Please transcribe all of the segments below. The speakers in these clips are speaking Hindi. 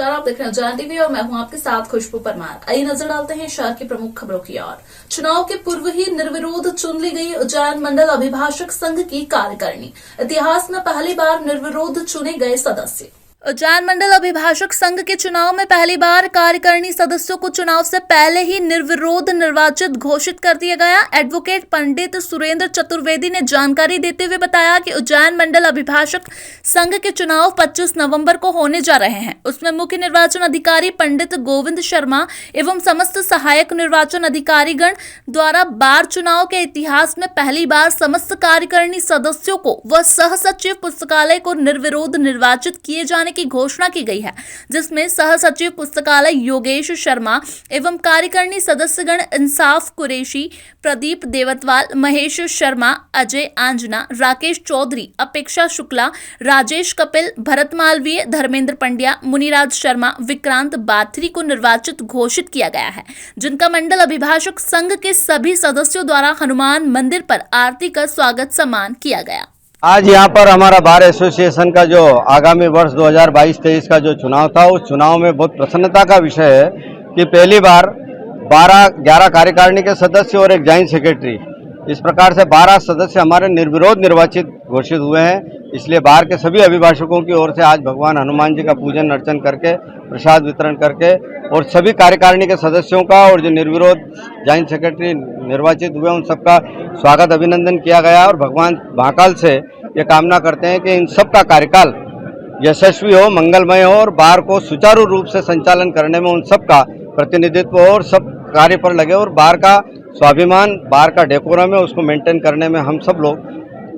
नमस्कार, आप देख रहे हैं उजान टीवी और मैं हूं आपके साथ खुशबू परमार। आइए नजर डालते हैं शहर की प्रमुख खबरों की ओर। चुनाव के पूर्व ही निर्विरोध चुन ली गई उज्जैन मंडल अभिभाषक संघ की कार्यकारिणी। इतिहास में पहली बार निर्विरोध चुने गए सदस्य। उज्जैन मंडल अभिभाषक संघ के चुनाव में पहली बार कार्यकारिणी सदस्यों को चुनाव से पहले ही निर्विरोध निर्वाचित घोषित कर दिया गया। एडवोकेट पंडित सुरेंद्र चतुर्वेदी ने जानकारी देते हुए बताया कि उज्जैन मंडल अभिभाषक संघ के चुनाव 25 नवंबर को होने जा रहे हैं। उसमें मुख्य निर्वाचन अधिकारी पंडित गोविंद शर्मा एवं समस्त सहायक निर्वाचन अधिकारीगण द्वारा बार चुनाव के इतिहास में पहली बार समस्त कार्यकारिणी सदस्यों को व सह सचिव पुस्तकालय को निर्विरोध निर्वाचित किए जाने की घोषणा की गई है, जिसमें सह सचिव पुस्तकालय योगेश शर्मा एवं कार्यकारिणी सदस्यगण इंसाफ कुरैशी, प्रदीप देवतवाल, महेश शर्मा, अजय आंजना, राकेश चौधरी, अपेक्षा शुक्ला, राजेश कपिल, भरत मालवीय, धर्मेंद्र पंड्या, मुनिराज शर्मा, विक्रांत बाथरी को निर्वाचित घोषित किया गया है, जिनका मंडल अभिभाषक संघ के सभी सदस्यों द्वारा हनुमान मंदिर पर आरती कर स्वागत सम्मान किया गया। आज यहाँ पर हमारा बार एसोसिएशन का जो आगामी वर्ष 2022-23 का जो चुनाव था, उस चुनाव में बहुत प्रसन्नता का विषय है कि पहली बार 11 कार्यकारिणी के सदस्य और एक जॉइंट सेक्रेटरी, इस प्रकार से 12 सदस्य हमारे निर्विरोध निर्वाचित घोषित हुए हैं। इसलिए बार के सभी अभिभाषकों की ओर से आज भगवान हनुमान जी का पूजन अर्चन करके, प्रसाद वितरण करके और सभी कार्यकारिणी के सदस्यों का और जो निर्विरोध जॉइंट सेक्रेटरी निर्वाचित हुए उन सबका स्वागत अभिनंदन किया गया। और भगवान महाकाल से ये कामना करते हैं कि इन सबका कार्यकाल यशस्वी हो, मंगलमय हो और बार को सुचारू रूप से संचालन करने में उन सबका प्रतिनिधित्व हो और सब कार्य पर लगे और बार का स्वाभिमान, बार का डेकोरम है, उसको मेंटेन करने में हम सब लोग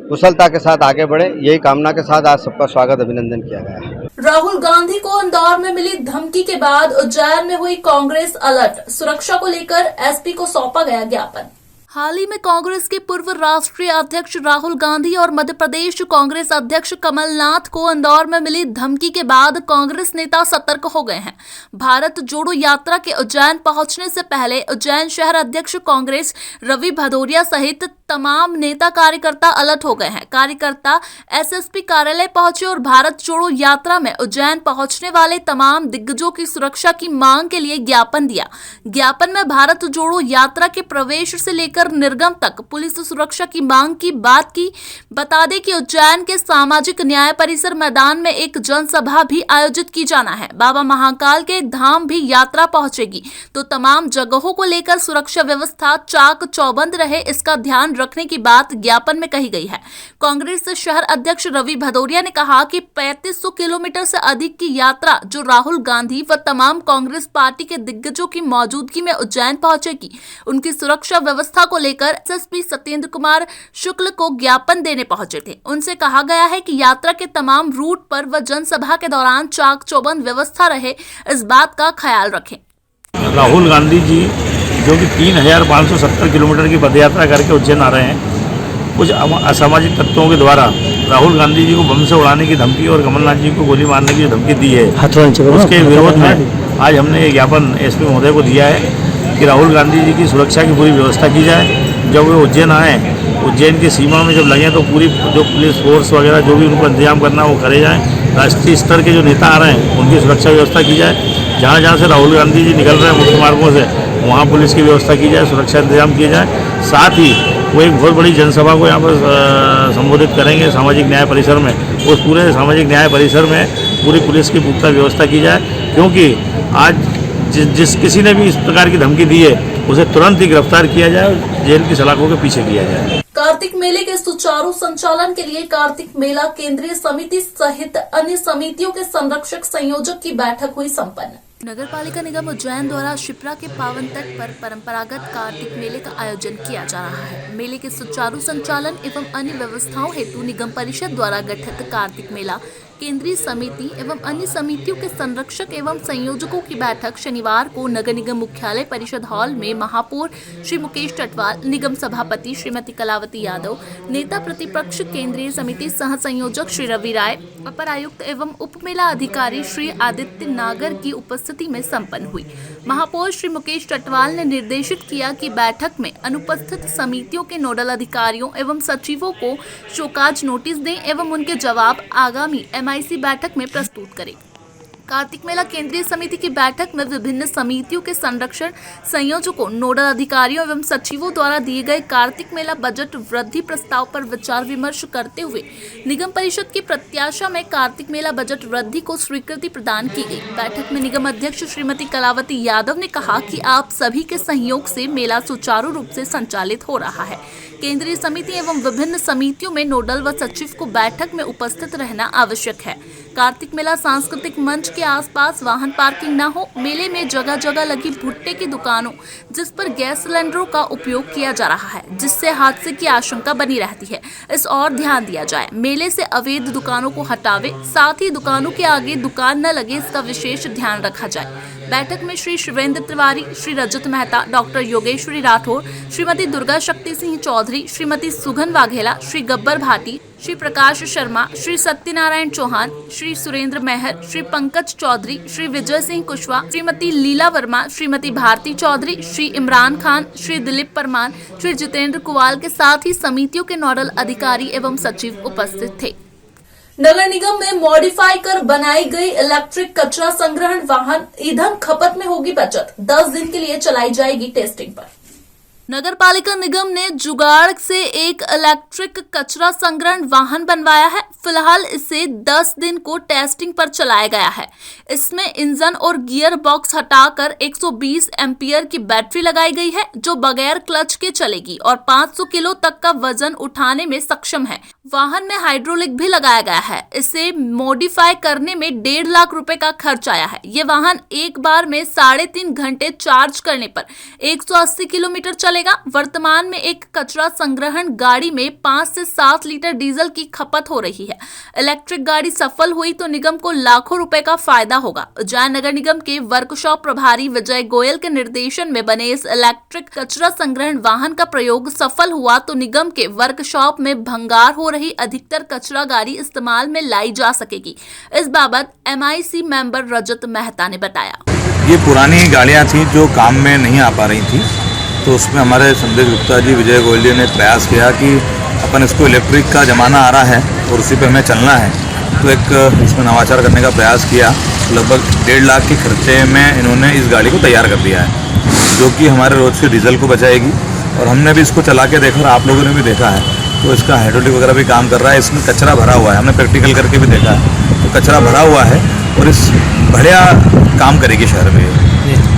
कुशलता के साथ आगे बढ़े, यही कामना के साथ आज सबका स्वागत अभिनंदन किया गया है। राहुल गांधी को इंदौर में मिली धमकी के बाद उज्जैन में हुई कांग्रेस अलर्ट। सुरक्षा को लेकर एसपी को सौंपा गया ज्ञापन। हाल ही में कांग्रेस के पूर्व राष्ट्रीय अध्यक्ष राहुल गांधी और मध्य प्रदेश कांग्रेस अध्यक्ष कमलनाथ को इंदौर में मिली धमकी के बाद कांग्रेस नेता सतर्क हो गए हैं। भारत जोड़ो यात्रा के उज्जैन पहुंचने से पहले उज्जैन शहर अध्यक्ष कांग्रेस रवि भदौरिया सहित तमाम नेता कार्यकर्ता अलर्ट हो गए हैं। कार्यकर्ता एसएसपी कार्यालय पहुंचे और भारत जोड़ो यात्रा में उज्जैन पहुंचने वाले तमाम दिग्गजों की सुरक्षा की मांग के लिए ज्ञापन दिया। ज्ञापन में भारत जोड़ो यात्रा के प्रवेश से लेकर निर्गम तक पुलिस सुरक्षा की मांग की बात की। बता दें कि उज्जैन के सामाजिक न्याय परिसर मैदान में एक जनसभा भी आयोजित की जाना है। बाबा महाकाल के धाम भी यात्रा पहुंचेगी, तो तमाम जगहों को लेकर सुरक्षा व्यवस्था चाक चौबंद रहे, इसका ध्यान रखने की बात ज्ञापन में कही गई है। कांग्रेस शहर अध्यक्ष रवि भदौरिया ने कहा कि 3500 किलोमीटर से अधिक की यात्रा जो राहुल गांधी व तमाम कांग्रेस पार्टी के दिग्गजों की मौजूदगी में उज्जैन पहुंचेगी, उनकी सुरक्षा व्यवस्था को लेकर एसएसपी सत्येंद्र कुमार शुक्ल को ज्ञापन देने पहुंचे थे। उनसे कहा गया है कि यात्रा के तमाम रूट पर व जनसभा के दौरान चाक चौबंद व्यवस्था रहे, इस बात का ख्याल रखें। राहुल गांधी जी जो कि 3570 किलोमीटर की पदयात्रा करके उज्जैन आ रहे हैं, कुछ असामाजिक तत्वों के द्वारा राहुल गांधी जी को बम से उड़ाने की धमकी और कमलनाथ जी को गोली मारने की धमकी दी है, उसके विरोध में आज हमने ये ज्ञापन एसपी महोदय को दिया है कि राहुल गांधी जी की सुरक्षा की पूरी व्यवस्था की जाए। जब वो उज्जैन आए, उज्जैन की सीमा में जब लगे तो पूरी जो पुलिस फोर्स वगैरह जो भी उनको इंतजाम करना है वो करे जाए। राष्ट्रीय स्तर के जो नेता आ रहे हैं उनकी सुरक्षा व्यवस्था की जाए। जहाँ जहाँ से राहुल गांधी जी निकल रहे हैं मुख्य मार्गों से, वहाँ पुलिस की व्यवस्था की जाए, सुरक्षा इंतजाम किए जाए। साथ ही वो एक बहुत बड़ी जनसभा को यहाँ पर संबोधित करेंगे सामाजिक न्याय परिसर में। उस पूरे सामाजिक न्याय परिसर में पूरी पुलिस की पुख्ता व्यवस्था की जाए, क्योंकि आज जिस किसी ने भी इस प्रकार की धमकी दी है उसे तुरंत ही गिरफ्तार किया जाए और जेल की सलाखों के पीछे किया जाए। कार्तिक मेले के सुचारू संचालन के लिए कार्तिक मेला केंद्रीय समिति सहित अन्य समितियों के संरक्षक संयोजक की बैठक हुई संपन्न। नगर पालिका निगम उज्जैन द्वारा शिप्रा के पावन तट पर परंपरागत कार्तिक मेले का आयोजन किया जा रहा है। मेले के सुचारू संचालन एवं अन्य व्यवस्थाओं हेतु निगम परिषद द्वारा गठित कार्तिक मेला केंद्रीय समिति एवं अन्य समितियों के संरक्षक एवं संयोजकों की बैठक शनिवार को नगर निगम मुख्यालय परिषद हॉल में महापौर श्री मुकेश टटवाल, निगम सभापति श्रीमती कलावती यादव, नेता प्रतिपक्ष केंद्रीय समिति सह संयोजक श्री रवि राय, अपर आयुक्त एवं उप मेला अधिकारी श्री आदित्य नागर की उपस्थिति में संपन्न हुई। महापौर श्री मुकेश टटवाल ने निर्देशित किया कि बैठक में अनुपस्थित समितियों के नोडल अधिकारियों एवं सचिवों को शोकाज नोटिस दें एवं उनके जवाब आगामी एमआईसी बैठक में प्रस्तुत करें। कार्तिक मेला केंद्रीय समिति की बैठक में विभिन्न समितियों के संरक्षण संयोजकों, नोडल अधिकारियों एवं सचिवों द्वारा दिए गए कार्तिक मेला बजट वृद्धि प्रस्ताव पर विचार विमर्श करते हुए निगम परिषद की प्रत्याशा में कार्तिक मेला बजट वृद्धि को स्वीकृति प्रदान की गई। बैठक में निगम अध्यक्ष श्रीमती कलावती यादव ने कहा कि आप सभी के सहयोग से मेला सुचारू रूप से संचालित हो रहा है। केंद्रीय समिति एवं विभिन्न समितियों में नोडल व सचिव को बैठक में उपस्थित रहना आवश्यक है। कार्तिक मेला सांस्कृतिक मंच के आसपास वाहन पार्किंग न हो। मेले में जगह जगह लगी भुट्टे की दुकानों जिस पर गैस सिलेंडरों का उपयोग किया जा रहा है, जिससे हादसे की आशंका बनी रहती है। इस और ध्यान दिया जाए। मेले से अवैध दुकानों को हटावे, साथ ही दुकानों के आगे दुकान न लगे, इसका विशेष ध्यान रखा जाए। बैठक में श्री शिवेंद्र तिवारी, श्री रजत मेहता, डॉक्टर योगेश्वरी राठौर, श्रीमती दुर्गा शक्ति सिंह चौधरी, श्रीमती सुगन वाघेला, श्री गब्बर भाटी, श्री प्रकाश शर्मा, श्री सत्यनारायण चौहान, श्री सुरेंद्र मेहर, श्री पंकज चौधरी, श्री विजय सिंह कुशवाहा, श्रीमती लीला वर्मा, श्रीमती भारती चौधरी, श्री इमरान खान, श्री दिलीप परमार, श्री जितेंद्र कुवाल के साथ ही समितियों के नोडल अधिकारी एवं सचिव उपस्थित थे। नगर निगम में मॉडिफाई कर बनाई गई इलेक्ट्रिक कचरा संग्रहण वाहन ईंधन खपत में होगी बचत। 10 दिन के लिए चलाई जाएगी टेस्टिंग पर। नगर पालिका निगम ने जुगाड़ से एक इलेक्ट्रिक कचरा संग्रहण वाहन बनवाया है। फिलहाल इसे 10 दिन को टेस्टिंग पर चलाया गया है। इसमें इंजन और गियर बॉक्स हटाकर 120 एम्पियर की बैटरी लगाई गई है, जो बगैर क्लच के चलेगी और 500 किलो तक का वजन उठाने में सक्षम है। वाहन में हाइड्रोलिक भी लगाया गया है। इसे मॉडिफाई करने में 1.5 लाख रुपए का खर्च आया है। ये वाहन एक बार में 3.5 घंटे चार्ज करने पर 180 किलोमीटर चलेगा। वर्तमान में एक कचरा संग्रहण गाड़ी में 5 से 7 लीटर डीजल की खपत हो रही है। इलेक्ट्रिक गाड़ी सफल हुई तो निगम को लाखों रुपए का फायदा होगा। उज्जैन नगर निगम के वर्कशॉप प्रभारी विजय गोयल के निर्देशन में बने इस इलेक्ट्रिक कचरा संग्रहण वाहन का प्रयोग सफल हुआ तो निगम के वर्कशॉप में भंगार हो रही अधिकतर कचरा गाड़ी इस्तेमाल में लाई जा सकेगी। इस बाबत MIC मेंबर रजत मेहता ने बताया। ये पुरानी गाड़ियां थी जो काम में नहीं आ पा रही थी, तो उसमें हमारे संदेश गुप्ता जी, विजय गोयल जी ने प्रयास किया कि अपन इसको इलेक्ट्रिक का ज़माना आ रहा है और उसी पे हमें चलना है, तो एक इसमें नवाचार करने का प्रयास किया। लगभग 1.5 लाख के खर्चे में इन्होंने इस गाड़ी को तैयार कर दिया है, जो कि हमारे रोज़ के डीजल को बचाएगी। और हमने भी इसको चला के देखा और आप लोगों ने भी देखा है, तो इसका हाइड्रोलिक वगैरह भी काम कर रहा है। इसमें कचरा भरा हुआ है, हमने प्रैक्टिकल करके भी देखा है, तो कचरा भरा हुआ है और इस बढ़िया काम करेगी शहर में।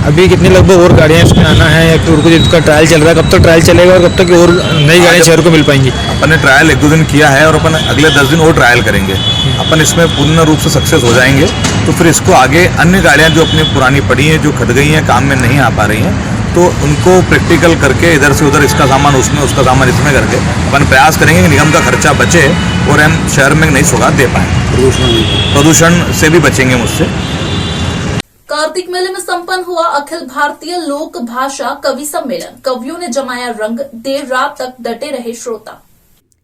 अभी कितनी लगभग और गाड़ियाँ इसमें आना है या फिर कुछ इसका ट्रायल चल रहा है? कब तक ट्रायल चलेगा और कब तक और नई गाड़ियाँ शहर को मिल पाएंगी? अपन ने ट्रायल 1-2 दिन किया है और अपन अगले 10 दिन और ट्रायल करेंगे। अपन इसमें पूर्ण रूप से सक्सेस हो जाएंगे तो फिर इसको आगे अन्य गाड़ियाँ जो अपनी पुरानी पड़ी हैं, जो खद गई हैं, काम में नहीं आ पा रही हैं, तो उनको प्रैक्टिकल करके इधर से उधर इसका सामान उसमें, उसका सामान इसमें करके अपन प्रयास करेंगे कि निगम का खर्चा बचे और हम शहर में नई सौगात दे पाएँ। प्रदूषण से भी बचेंगे मुझसे। कार्तिक मेले में संपन्न हुआ अखिल भारतीय लोक भाषा कवि सम्मेलन। कवियों ने जमाया रंग, देर रात तक डटे रहे श्रोता।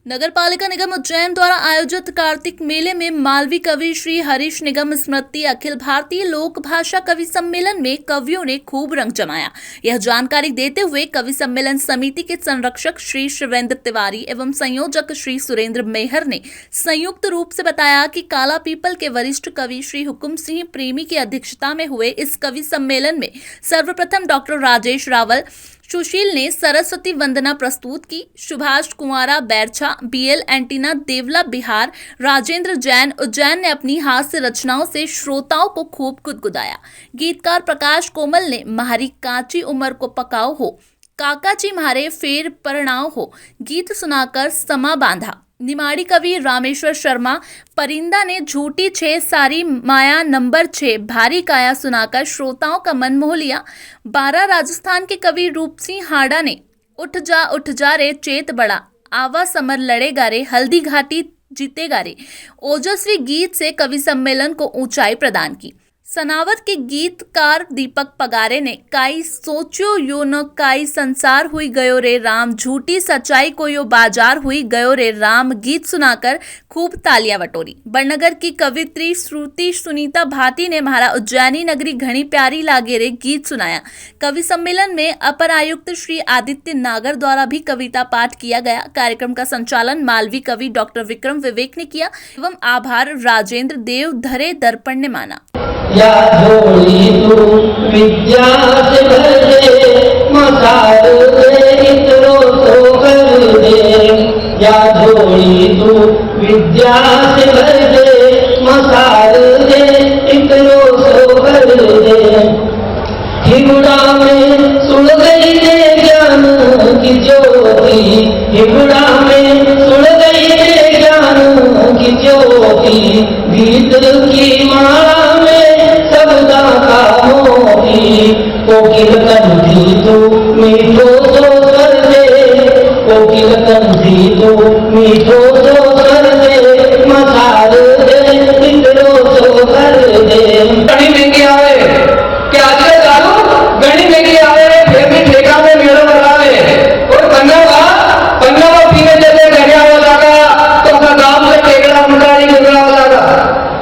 नगर पालिका निगम उज्जैन द्वारा आयोजित कार्तिक मेले में मालवी कवि श्री हरीश निगम स्मृति अखिल भारतीय लोक भाषा कवि सम्मेलन में कवियों ने खूब रंग जमाया। यह जानकारी देते हुए कवि सम्मेलन समिति के संरक्षक श्री शिवेंद्र तिवारी एवं संयोजक श्री सुरेंद्र मेहर ने संयुक्त रूप से बताया कि काला पीपल के वरिष्ठ कवि श्री हुकुम सिंह प्रेमी की अध्यक्षता में हुए इस कवि सम्मेलन में सर्वप्रथम डॉक्टर राजेश रावल सुशील ने सरस्वती वंदना प्रस्तुत की। सुभाष कुमारा बैरछा, BL एंटीना देवला बिहार, राजेंद्र जैन उज्जैन ने अपनी हास्य रचनाओं से श्रोताओं को खूब गुदगुदाया। गीतकार प्रकाश कोमल ने म्हारी काची उम्र को पकाओ हो, काकाजी म्हारे फेर परणाव हो गीत सुनाकर समा बांधा। निमाड़ी कवि रामेश्वर शर्मा परिंदा ने झूठी 6 सारी माया नंबर 6 भारी काया सुनाकर श्रोताओं का मन मोह लिया। 12 राजस्थान के कवि रूप सिंह हाड़ा ने उठ जा रे चेत बड़ा, आवा समर लड़ेगा रे, हल्दी घाटी जीतेगा रे ओजस्वी गीत से कवि सम्मेलन को ऊंचाई प्रदान की। सनावत के गीतकार दीपक पगारे ने काई सोचो यो न काई संसार हुई गयो रे राम, झूठी सच्चाई को यो बाजार हुई गयो रे राम गीत सुनाकर खूब तालियां बटोरी। बड़नगर की कवित्री श्रुति सुनीता भाटी ने म्हारा उज्जैनी नगरी घनी प्यारी लागे रे गीत सुनाया। कवि सम्मेलन में अपर आयुक्त श्री आदित्य नागर द्वारा भी कविता पाठ किया गया। कार्यक्रम का संचालन मालवी कवि डॉक्टर विक्रम विवेक ने किया एवं आभार राजेंद्र देव धरे दर्पण ने माना। या झोली तू विद्या से भर दे, मसाल दे इतरो तो कर दे। या झोली तू विद्या से भर दे, मसाल दे इतरो तो कर दे। हिगुड़ा में सुल गई रे ज्ञान की ज्योति, हिगुड़ा में सुल गई रे ज्ञान की ज्योति। भीतर की माला में सबदा का मोती, कोकिल कंठी तू मीठो तो कर दे, कोकिल कंठी तू मीठो तो कर दे, मसाल दे इतरो तो कर दे। गणी महंगी आवे क्या आजकल दारू गणी महंगी आवे, फिर भी ठेका में मेलो लगावे। और पन्ना पीने जैसे घड़िया वाला का तो का गांव में टेकड़ा मुंडारी गुजरा वाला का।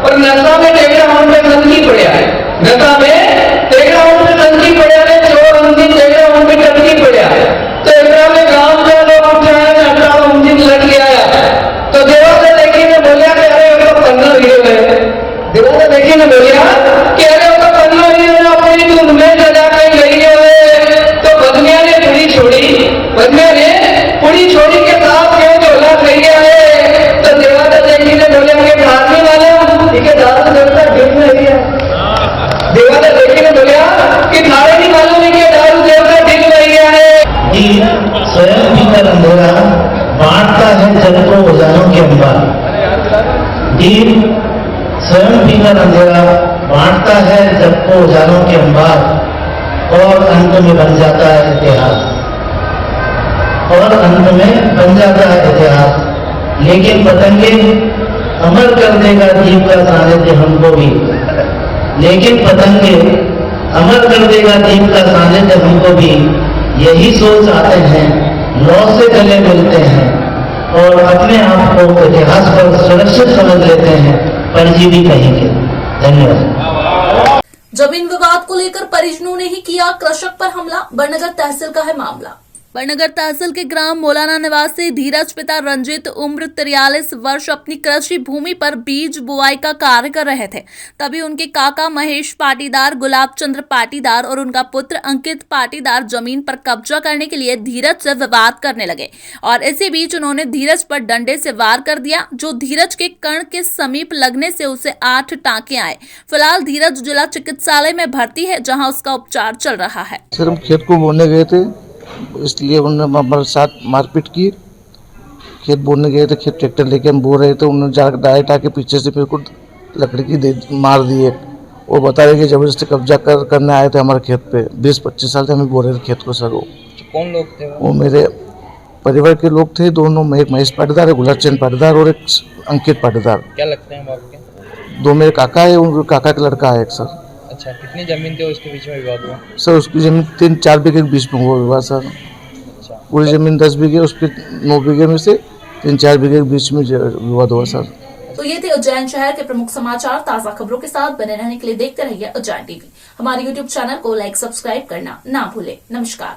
और नशा में टेकड़ा हम पे तंगी पड़िया है, नशा में टेकड़ा हम पे तंगी पड़िया है, चोर उनकी टेकड़ा हम पे तंगी पड़िया है। तो एकड़ा में गांव के लोग उठाया ने अठाड़ा उनकी लट लिया है। तो देवा से देखी ने बोलिया कि अरे वो पन्ना गिरे हुए, देवा से देखी ने बोलिया कि अरे वो पन्ना गिरे हुए अपनी धुन में सजा के गई है। तो बदमिया ने पुड़ी छोड़ी, बदमिया ने पुड़ी छोड़ी के साथ के झोला खई गया है। तो देवा से देखी ने बोलिया कि खाने वाले इनके दारू देवता ढिल नहीं है। देवा से देखी ने बोलिया कि थारे नहीं मालूम है कि दारू देवता ढिल नहीं है। दीप स्वयं भीतर अंधेरा बांटता है जग को उजालों के अंबार। दीप स्वयं भीतर अंधेरा बांटता है जग को उजालों के अंबार, और अंत में बन जाता है इतिहास, और अंत में बन जाता है इतिहास। लेकिन पतंगे अमर कर देगा दीप का सानिध्य हमको भी, लेकिन पतंगे अमर कर देगा दीप का सानिध्य हमको भी। यही सोच आते हैं, लौ से गले मिलते हैं, और अपने आप को इतिहास पर सुरक्षित समझ लेते हैं, परजीवी कहेंगे। धन्यवाद। जमीन विवाद को लेकर परिजनों ने ही किया कृषक पर हमला, बड़नगर तहसील का है मामला। बड़नगर तहसील के ग्राम मोलाना निवासी धीरज पिता रंजित उम्र 43 वर्ष अपनी कृषि भूमि पर बीज बुआई का कार्य कर रहे थे। तभी उनके काका महेश पाटीदार, गुलाब चंद्र पाटीदार और उनका पुत्र अंकित पाटीदार जमीन पर कब्जा करने के लिए धीरज से विवाद करने लगे, और इसी बीच उन्होंने धीरज पर डंडे से वार कर दिया, जो धीरज के कर्ण के समीप लगने से उसे 8 टांके आए। फिलहाल धीरज जिला चिकित्सालय में भर्ती है, जहाँ उसका उपचार चल रहा है। सर हम खेत को बोने गए थे, इसलिए उन्होंने हमारे साथ मारपीट की। खेत बोने गए थे, खेत ट्रैक्टर लेके हम बो रहे थे, उन्होंने जाकर डायरेक्ट आके पीछे से मेरे को लकड़ी की मार दी है, और बता रहे कि जबरदस्ती कब्जा करने आए थे हमारे खेत पे। 20-25 साल से हमें बो रहे थे खेत को। सर वो कौन लोग थे? वो मेरे परिवार के लोग थे दोनों, एक महेश पाटीदार है, गुलाब चंद पाटीदार और एक अंकित पाटीदार। क्या लगते हैं आपके? दो मेरे काका है, उनके काका का लड़का है एक। सर अच्छा, कितनी जमीन थी उसके बीच में विवाद हुआ? सर उसकी जमीन 3-4 बीघे के बीच में हुआ विवाद सर। अच्छा, पूरी जमीन 10 बीघे, उसके 9 बीघे में से 3-4 बीघे के बीच में विवाद हुआ सर। तो ये थे उज्जैन शहर के प्रमुख समाचार। ताजा खबरों के साथ बने रहने के लिए देखते रहिए उज्जैन टीवी। हमारे YouTube चैनल को लाइक, सब्सक्राइब करना ना भूलें। नमस्कार।